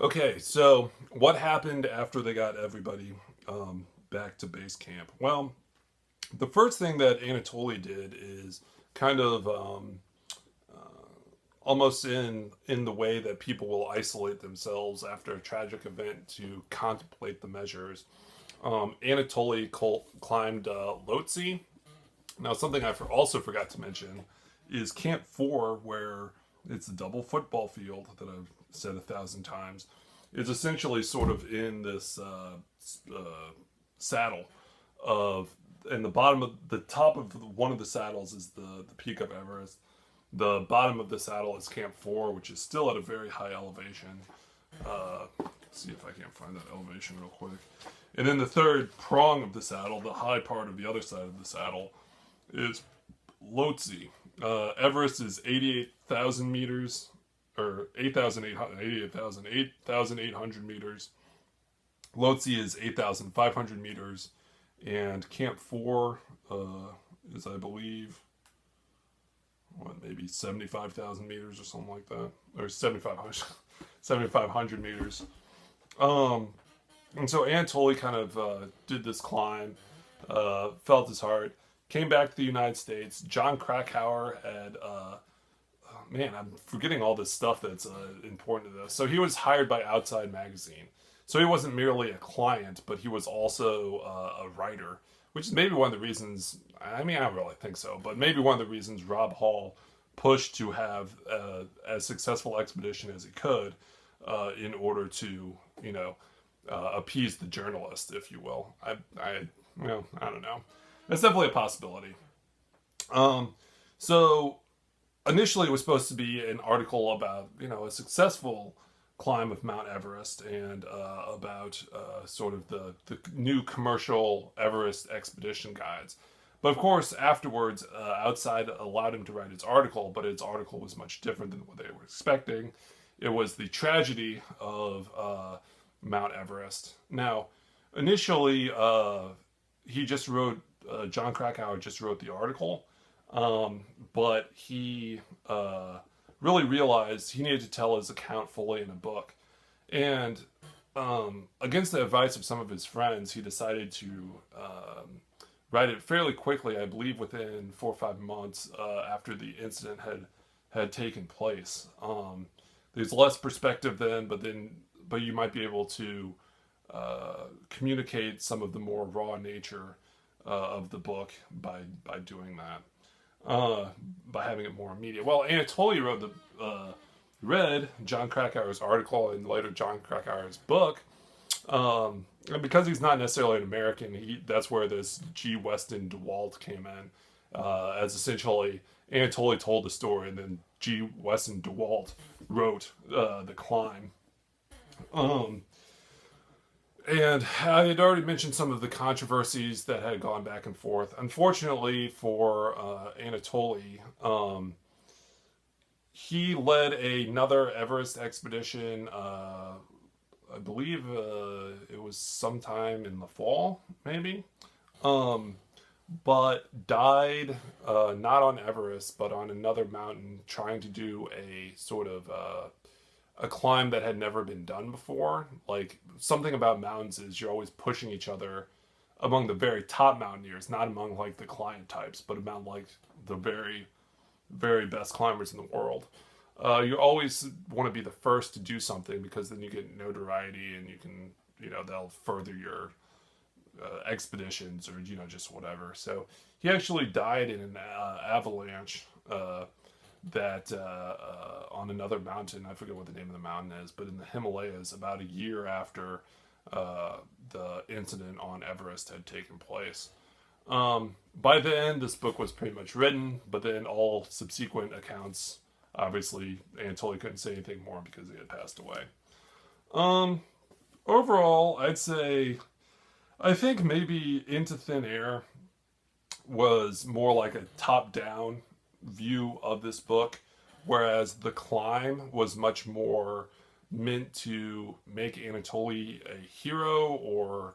Okay, so what happened after they got everybody back to base camp? Well, the first thing that Anatoly did is kind of almost in the way that people will isolate themselves after a tragic event to contemplate the measures. Anatoly climbed Lhotse. Now, something also forgot to mention is Camp 4, where it's a double football field that I've said 1,000 times. It's essentially sort of in this saddle of, and the top of one of the saddles is the peak of Everest. The bottom of the saddle is Camp 4, which is still at a very high elevation. See if I can't find that elevation real quick. And then the third prong of the saddle, the high part of the other side of the saddle, is Lhotse. Everest is 88,000 meters, or 8,800 meters. Lhotse is 8,500 meters. And Camp 4 is, I believe, maybe 75,000 meters or something like that. Or 7,500 meters. And so Anatoly kind of did this climb, felt his heart, came back to the United States. John Krakauer had, man, I'm forgetting all this stuff that's important to this. So he was hired by Outside Magazine. So he wasn't merely a client, but he was also a writer, which is maybe one of the reasons, I mean, I don't really think so, but maybe one of the reasons Rob Hall pushed to have as successful expedition as he could in order to, appease the journalist, if you will. I don't know. That's definitely a possibility. So initially it was supposed to be an article about, a successful climb of Mount Everest and about sort of the new commercial Everest expedition guides. But of course, afterwards, Outside allowed him to write his article, but his article was much different than what they were expecting. It was the tragedy of Mount Everest. Now, initially, he just wrote, John Krakauer just wrote the article, but he really realized he needed to tell his account fully in a book. And against the advice of some of his friends, he decided to write it fairly quickly, I believe within 4 or 5 months after the incident had taken place. There's less perspective then, but you might be able to communicate some of the more raw nature of the book by doing that, by having it more immediate. Well, Anatoly read John Krakauer's article and later John Krakauer's book, and because he's not necessarily an American, that's where this Weston DeWalt came in, as essentially Anatoly told the story, and then Weston DeWalt wrote the climb. And I had already mentioned some of the controversies that had gone back and forth. Unfortunately for Anatoly, he led another Everest expedition. I believe it was sometime in the fall, maybe. But died not on Everest, but on another mountain, trying to do a sort of a climb that had never been done before. Like, something about mountains is you're always pushing each other among the very top mountaineers, not among like the client types, but among like the very, very best climbers in the world. You always want to be the first to do something because then you get notoriety and you can, they'll further your expeditions or, just whatever. So he actually died in an avalanche that on another mountain. I forget what the name of the mountain is, but in the Himalayas, about a year after the incident on Everest had taken place. By the end, this book was pretty much written, but then all subsequent accounts, obviously, Anatoly couldn't say anything more because he had passed away. Overall, I think maybe Into Thin Air was more like a top-down view of this book, whereas The Climb was much more meant to make Anatoly a hero, or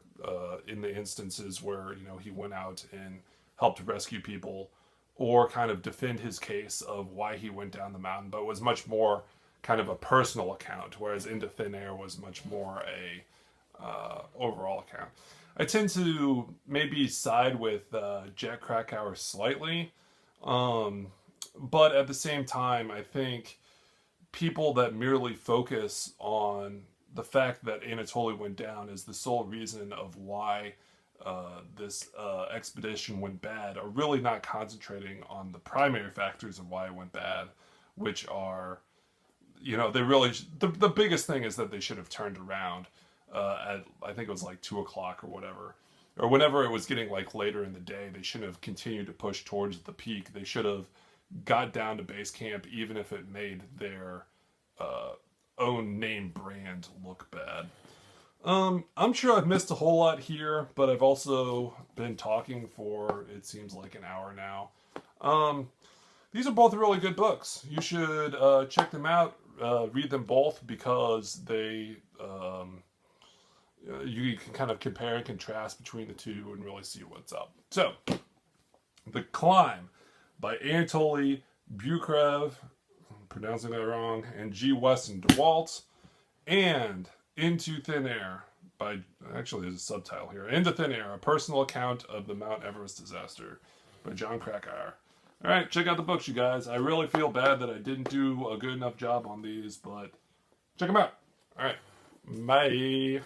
in the instances where he went out and helped rescue people, or kind of defend his case of why he went down the mountain, but was much more kind of a personal account, whereas Into Thin Air was much more a overall account. I tend to maybe side with Jack Krakauer slightly, but at the same time, I think people that merely focus on the fact that Anatoli went down as the sole reason of why this expedition went bad are really not concentrating on the primary factors of why it went bad, which are, they really, the biggest thing is that they should have turned around at, I think it was like 2 o'clock or whatever. Or whenever it was getting like later in the day, they shouldn't have continued to push towards the peak. They should have got down to base camp, even if it made their own name brand look bad. I'm sure I've missed a whole lot here, but I've also been talking for, it seems like, an hour now. These are both really good books. You should check them out, read them both, because they you can kind of compare and contrast between the two and really see what's up. So, The Climb by Anatoli, Boukreev, I'm pronouncing that wrong, and G. Weston, DeWalt, and Into Thin Air by, actually there's a subtitle here, Into Thin Air, a personal account of the Mount Everest disaster by John Krakauer. All right, check out the books, you guys. I really feel bad that I didn't do a good enough job on these, but check them out. All right, bye.